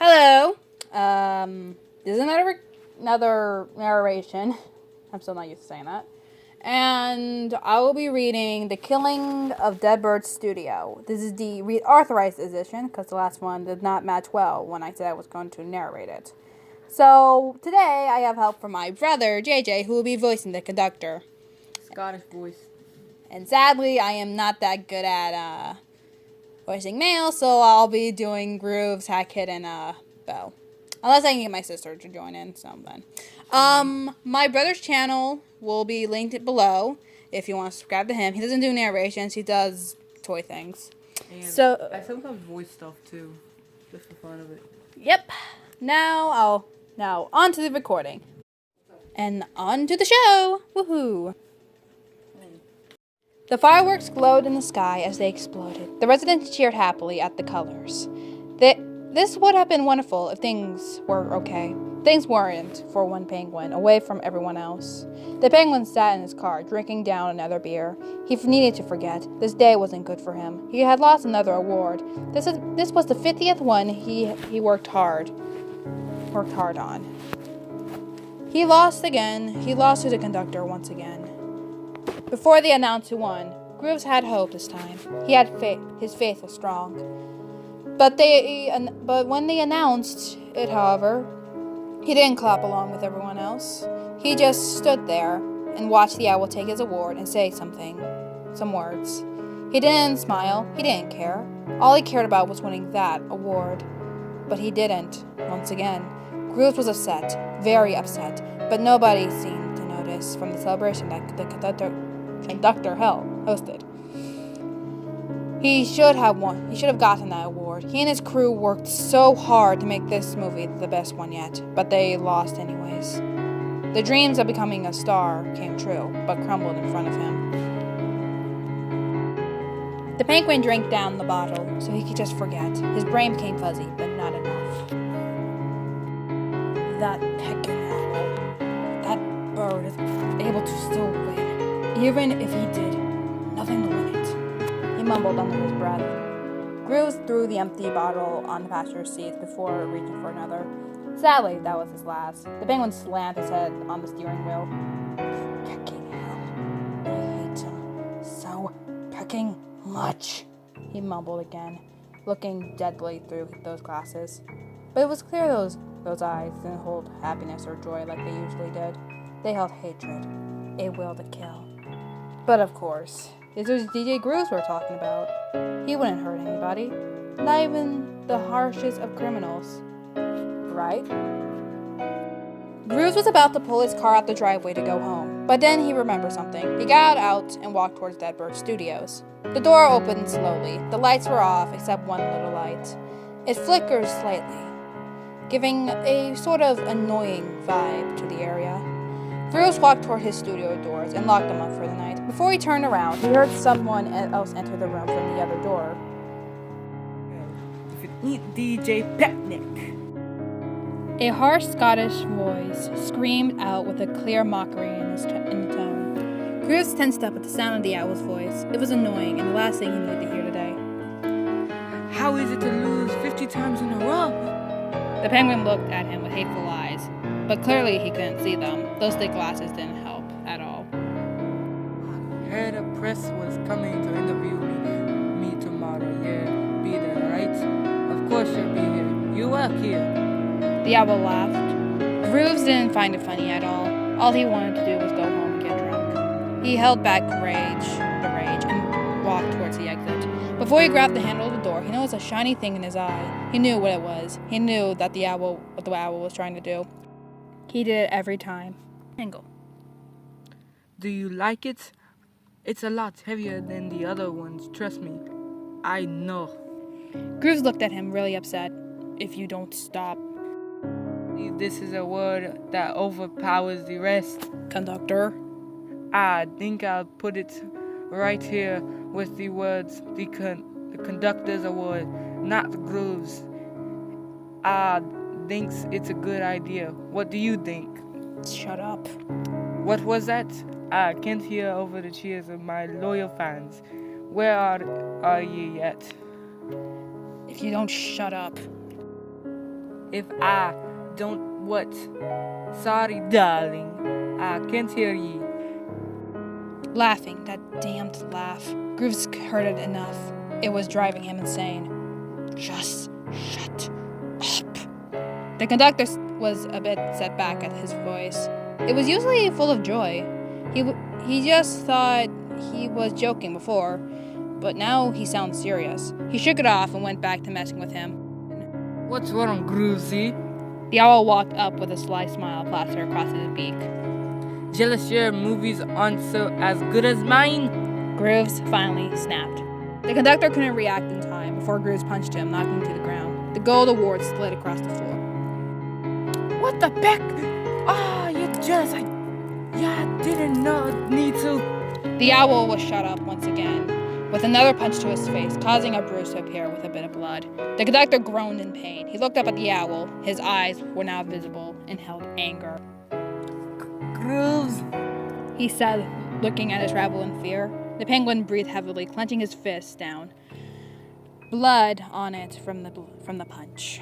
Hello. This is another narration. I'm still not used to saying that. And I will be reading The Killing of Dead Bird Studio. This is the reauthorized edition because the last one did not match well when I said I was going to narrate it. So today I have help from my brother JJ, who will be voicing the conductor. Scottish voice. And sadly, I am not that good at voicing male, so I'll be doing Grooves, Hackett, and Bo. Unless I can get my sister to join in, so then. My brother's channel will be linked below if you want to subscribe to him. He doesn't do narrations, he does toy things. And So I sometimes voice stuff too, just for fun of it. Yep. Now on to the recording. And on to the show. Woohoo. The fireworks glowed in the sky as they exploded. The residents cheered happily at the colors. This would have been wonderful if things were okay. Things weren't for one penguin, away from everyone else. The penguin sat in his car, drinking down another beer. He needed to forget. This day wasn't good for him. He had lost another award. This was the 50th one he worked hard on. He lost again. He lost to the conductor once again. Before they announced who won, Grooves had hope this time. He had faith. His faith was strong. But when they announced it, however, he didn't clap along with everyone else. He just stood there and watched the owl take his award and say some words. He didn't smile. He didn't care. All he cared about was winning that award. But he didn't, once again. Grooves was upset, very upset, but nobody seemed to notice from the celebration that the conductor hosted. He should have won. He should have gotten that award. He and his crew worked so hard to make this movie the best one yet, but they lost anyways. The dreams of becoming a star came true, but crumbled in front of him. The penguin drank down the bottle so he could just forget. His brain became fuzzy, but not enough. That pecking owl. That bird is able to still win. Even if he did, nothing to win it. He mumbled under his breath. Grooves threw the empty bottle on the passenger seat before reaching for another. Sadly, that was his last. The penguin slammed his head on the steering wheel. Pecking hell. I hate him so pecking much, he mumbled again, looking deadly through those glasses. But it was clear those eyes didn't hold happiness or joy like they usually did. They held hatred, a will to kill. But of course, this was DJ Grooves we're talking about. He wouldn't hurt anybody, not even the harshest of criminals. Right? Grooves was about to pull his car out the driveway to go home, but then he remembered something. He got out and walked towards Dead Bird Studios. The door opened slowly. The lights were off except one little light. It flickered slightly, giving a sort of annoying vibe to the area. Grooves walked toward his studio doors and locked them up for the night. Before he turned around, he heard someone else enter the room from the other door. If you eat DJ Petnik. A harsh Scottish voice screamed out with a clear mockery in the tone. Grooves tensed up at the sound of the owl's voice. It was annoying and the last thing he needed to hear today. How is it to lose 50 times in a row? The penguin looked at him with hateful eyes, but clearly he couldn't see them. Those thick glasses didn't help at all. I heard a press was coming to interview me tomorrow. Yeah, be there, right? Of course you'll be here. You work here. The owl laughed. Grooves didn't find it funny at all. All he wanted to do was go home and get drunk. He held back the rage, and walked towards the exit. Before he grabbed the handle of the door, he noticed a shiny thing in his eye. He knew what it was. He knew that what the owl was trying to do. He did it every time. Angle. Do you like it? It's a lot heavier than the other ones, trust me. I know. Grooves looked at him really upset. If you don't stop. This is a word that overpowers the rest. Conductor. I think I'll put it right here with the words the conductor's award, not the Grooves. I thinks it's a good idea. What do you think? Shut up. What was that? I can't hear over the cheers of my loyal fans. Where are ye yet? If you don't shut up. if I don't what? Sorry, darling. I can't hear ye. Laughing, that damned laugh. Grooves heard it enough. It was driving him insane. Just shut up. The conductor was a bit set back at his voice. It was usually full of joy. He just thought he was joking before, but now he sounds serious. He shook it off and went back to messing with him. What's wrong, Groovesy? The owl walked up with a sly smile plastered across his beak. Jealous your movies aren't so as good as mine? Grooves finally snapped. The conductor couldn't react in time before Grooves punched him, knocking him to the ground. The gold award slid across the floor. What the heck? You're jealous. I didn't need to. The owl was shut up once again, with another punch to his face, causing a bruise to appear with a bit of blood. The conductor groaned in pain. He looked up at the owl. His eyes were now visible and held anger. Grooves, he said, looking at his rival in fear. The penguin breathed heavily, clenching his fists down. Blood on it from the punch.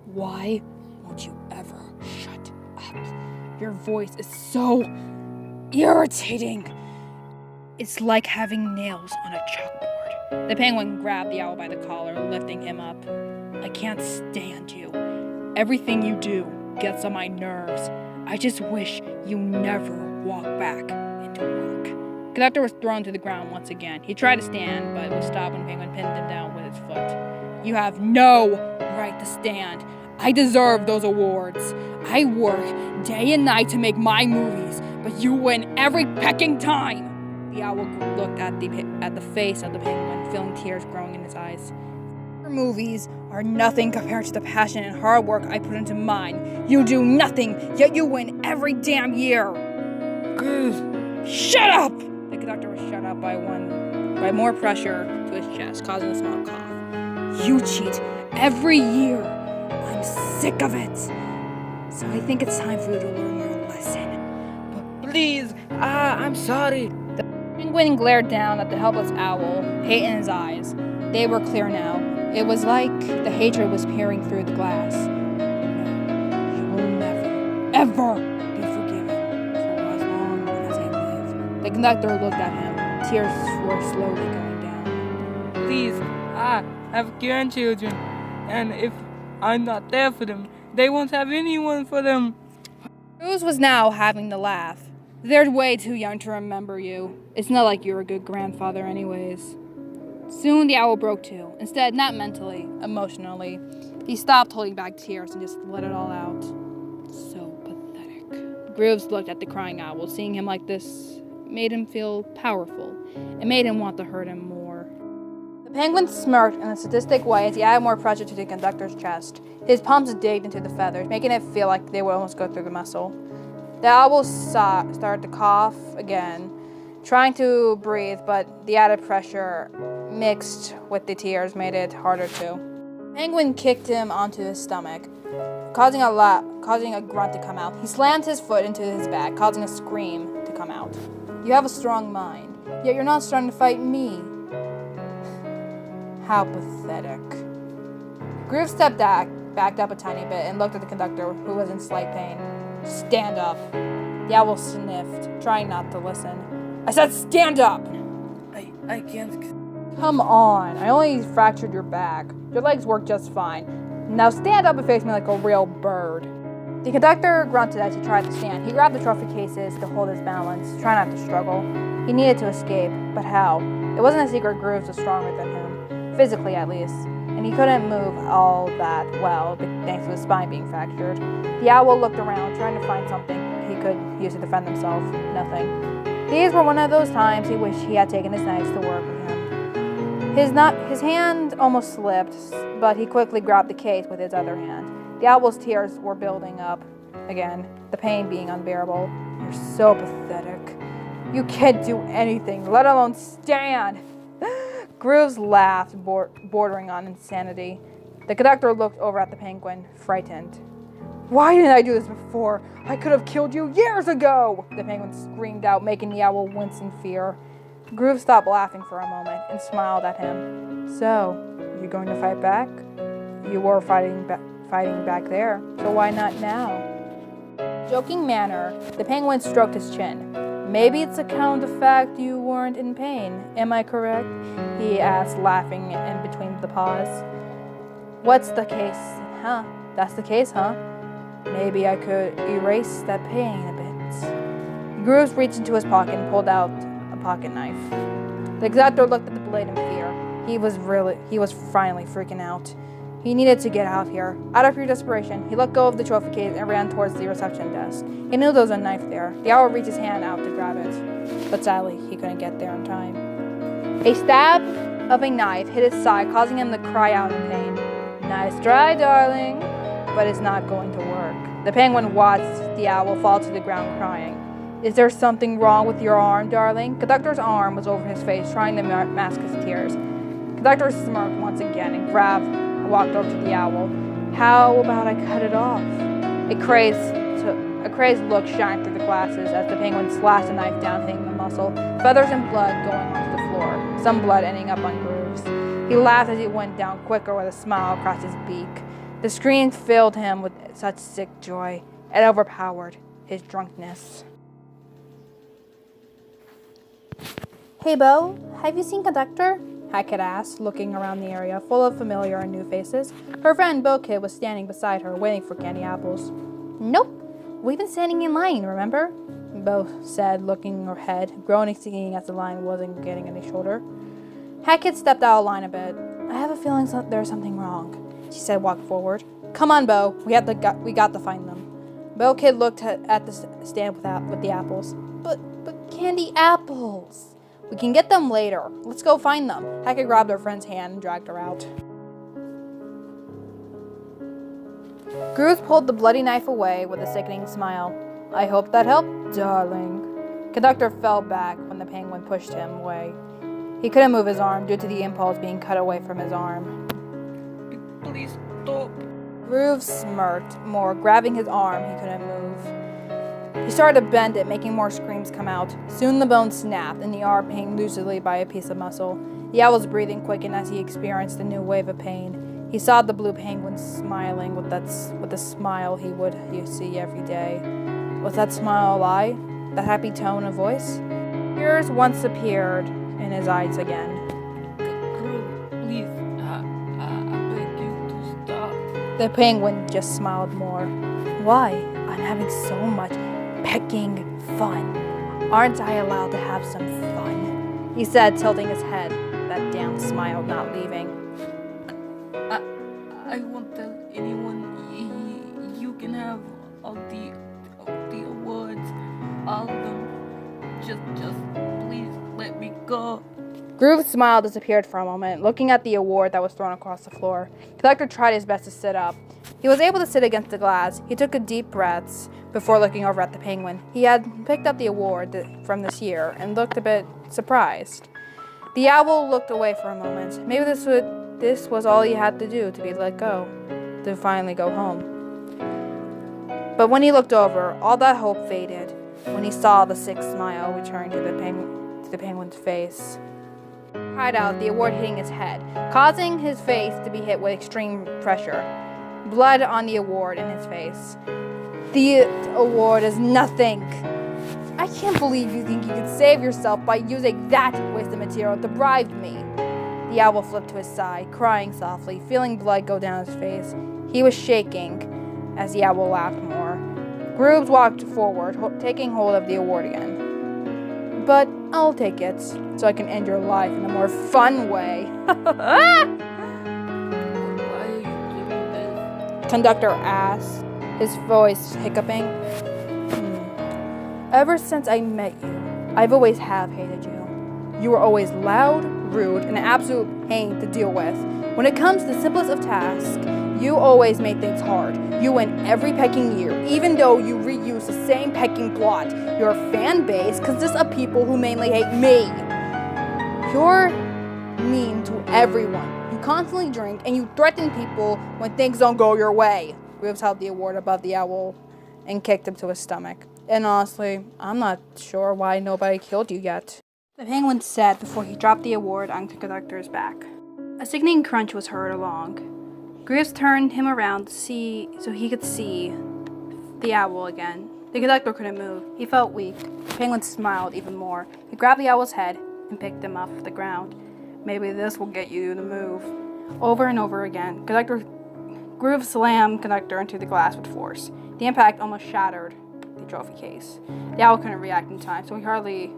Why won't you ever shut up? Your voice is so irritating. It's like having nails on a chalkboard. The penguin grabbed the owl by the collar, lifting him up. I can't stand you. Everything you do gets on my nerves. I just wish you never walk back into work. The conductor was thrown to the ground once again. He tried to stand, but was stopped when Penguin pinned him down with his foot. You have no right to stand. I deserve those awards. I work day and night to make my movies, but you win every pecking time. The owl looked at the face of the penguin, feeling tears growing in his eyes. Your movies are nothing compared to the passion and hard work I put into mine. You do nothing, yet you win every damn year. Grooves, shut up! The conductor was shut up by more pressure to his chest, causing a small cough. You cheat every year. I'm sick of it. So I think it's time for you to learn your lesson. But please, I'm sorry. The penguin glared down at the helpless owl, hate in his eyes. They were clear now. It was like the hatred was peering through the glass. No, you will never, ever be forgiven for as long as I live. The conductor looked at him. Tears were slowly going down. Please, I have grandchildren, and if I'm not there for them, they won't have anyone for them. Grooves was now having the laugh. They're way too young to remember you. It's not like you're a good grandfather anyways. Soon the owl broke too. Instead, not mentally, emotionally. He stopped holding back tears and just let it all out. So pathetic. Grooves looked at the crying owl. Seeing him like this made him feel powerful. It made him want to hurt him more. The penguin smirked in a sadistic way as he added more pressure to the conductor's chest. His palms digged into the feathers, making it feel like they would almost go through the muscle. The owl started to cough again, trying to breathe, but the added pressure mixed with the tears made it harder to. Penguin kicked him onto his stomach, causing a grunt to come out. He slammed his foot into his back, causing a scream to come out. You have a strong mind, yet you're not starting to fight me. How pathetic. Grooves stepped backed up a tiny bit and looked at the conductor, who was in slight pain. Stand up. The owl sniffed, trying not to listen. I said stand up! I can't. Come on, I only fractured your back. Your legs work just fine. Now stand up and face me like a real bird. The conductor grunted as he tried to stand. He grabbed the trophy cases to hold his balance, trying not to struggle. He needed to escape, but how? It wasn't a secret Grooves was stronger than him, physically at least, and he couldn't move all that well thanks to his spine being fractured. The owl looked around, trying to find something he could use to defend himself. Nothing. These were one of those times he wished he had taken his knives to work with him. His hand almost slipped, but he quickly grabbed the case with his other hand. The owl's tears were building up again, the pain being unbearable. You're so pathetic. You can't do anything, let alone stand. Grooves laughed, bordering on insanity. The conductor looked over at the penguin, frightened. Why didn't I do this before? I could have killed you years ago! The penguin screamed out, making the owl wince in fear. Grooves stopped laughing for a moment and smiled at him. So, you going to fight back? You were fighting fighting back there, so why not now? Joking manner, the penguin stroked his chin. Maybe it's account of the fact you weren't in pain. Am I correct? He asked, laughing in between the pause. What's the case? Huh? That's the case, huh? Maybe I could erase that pain a bit. Grooves reached into his pocket and pulled out a pocket knife. The Exactor looked at the blade in fear. He was finally freaking out. He needed to get out of here. Out of pure desperation, he let go of the trophy case and ran towards the reception desk. He knew there was a knife there. The owl reached his hand out to grab it, but sadly, he couldn't get there in time. A stab of a knife hit his side, causing him to cry out in pain. Nice try, darling, but it's not going to work. The penguin watched the owl fall to the ground crying. Is there something wrong with your arm, darling? Conductor's arm was over his face, trying to mask his tears. Conductor smirked once again and walked over to the owl. How about I cut it off? A crazed look shined through the glasses as the penguin slashed the knife down, hitting the muscle, feathers and blood going onto the floor, some blood ending up on Grooves. He laughed as he went down quicker with a smile across his beak. The scream filled him with such sick joy. It overpowered his drunkenness. Hey, Bo, have you seen Conductor? Hackett asked, looking around the area full of familiar and new faces. Her friend Bo Kid was standing beside her, waiting for candy apples. Nope, we've been standing in line, remember? Bo said, looking ahead, groaning, seeing as the line wasn't getting any shorter. Hackett stepped out of line a bit. I have a feeling there's something wrong, she said, walk forward. Come on, Bo, we got to find them. Bo Kid looked at the stand with the apples. But candy apples! We can get them later. Let's go find them. Hackett grabbed her friend's hand and dragged her out. Grooves pulled the bloody knife away with a sickening smile. I hope that helped, darling. Conductor fell back when the penguin pushed him away. He couldn't move his arm due to the impulse being cut away from his arm. Please stop. Grooves smirked more, grabbing his arm he couldn't move. He started to bend it, making more screams come out. Soon the bone snapped, and the arm hung loosely by a piece of muscle. The owl's breathing quickened as he experienced a new wave of pain. He saw the blue penguin smiling with the smile he would see every day. Was that smile a lie? That happy tone of voice? Tears once appeared in his eyes again. Please, I beg you to stop. The penguin just smiled more. Why? I'm having so much pecking fun. Aren't I allowed to have some fun? He said, tilting his head, that damn smile not leaving. I won't tell anyone. You can have all the awards, all of them. Just please let me go. Groove's smile disappeared for a moment, looking at the award that was thrown across the floor. Conductor tried his best to sit up. He was able to sit against the glass. He took a deep breath before looking over at the penguin. He had picked up the award from this year and looked a bit surprised. The owl looked away for a moment. Maybe this was all he had to do to be let go, to finally go home. But when he looked over, all that hope faded when he saw the sick smile return to the penguin's face. He cried out, the award hitting his head, causing his face to be hit with extreme pressure. Blood on the award in his face. The award is nothing. I can't believe you think you could save yourself by using that waste of material to bribe me. The owl flipped to his side, crying softly, feeling blood go down his face. He was shaking as the owl laughed more. Grooves walked forward, taking hold of the award again. But I'll take it, so I can end your life in a more fun way. Why are you doing this? Conductor asked, his voice hiccuping. Ever since I met you, I've always hated you. You were always loud, rude, and an absolute pain to deal with. When it comes to the simplest of tasks, you always made things hard. You win every pecking year, even though you reuse the same pecking plot. Your fan base consists of people who mainly hate me. You're mean to everyone. You constantly drink, and you threaten people when things don't go your way. Grooves held the award above the owl and kicked him to his stomach. And honestly, I'm not sure why nobody killed you yet. The penguin said before he dropped the award onto the conductor's back. A sickening crunch was heard along. Greaves turned him around so he could see the owl again. The conductor couldn't move. He felt weak. The penguin smiled even more. He grabbed the owl's head and picked him off the ground. Maybe this will get you to move. Over and over again, Greaves slammed conductor into the glass with force. The impact almost shattered the trophy case. The owl couldn't react in time, so hardly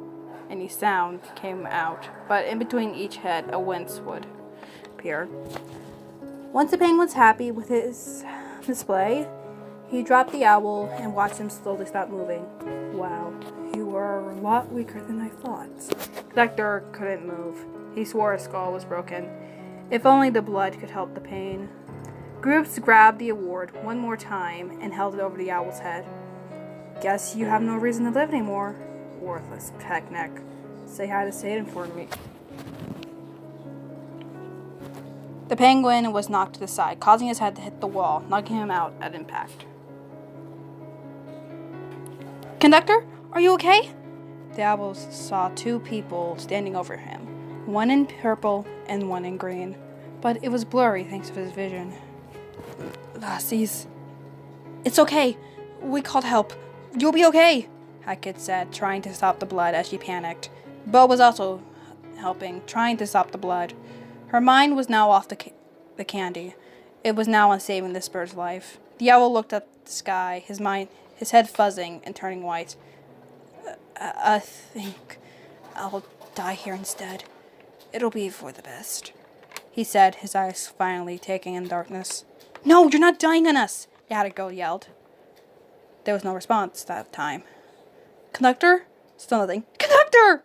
any sound came out. But in between each head, a wince would appear. Once the penguin was happy with his display, he dropped the owl and watched him slowly stop moving. Wow, you are a lot weaker than I thought. The conductor couldn't move. He swore his skull was broken. If only the blood could help the pain. Greaves grabbed the award one more time and held it over the owl's head. Guess you have no reason to live anymore. Worthless peckneck. Say hi to Satan for me. The penguin was knocked to the side, causing his head to hit the wall, knocking him out at impact. Conductor, are you okay? The owl saw two people standing over him, one in purple and one in green, but it was blurry thanks to his vision. Lassies. It's okay. We called help. You'll be okay, Hackett said, trying to stop the blood as she panicked. Bo was also helping, trying to stop the blood. Her mind was now off the candy. It was now on saving this bird's life. The owl looked up at the sky, his head fuzzing and turning white. I think I'll die here instead. It'll be for the best, he said, his eyes finally taking in darkness. No, you're not dying on us, Yadigo yelled. There was no response that time. Conductor? Still nothing. Conductor!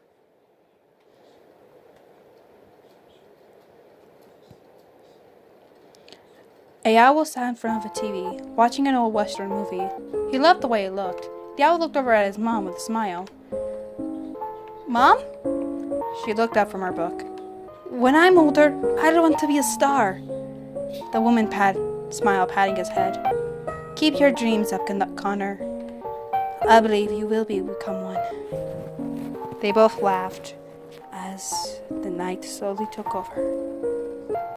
A owl sat in front of a TV, watching an old Western movie. He loved the way it looked. The owl looked over at his mom with a smile. Mom? She looked up from her book. When I'm older, I don't want to be a star. The woman smiled, patting his head. Keep your dreams up, Connor. I believe you will become one. They both laughed as the night slowly took over.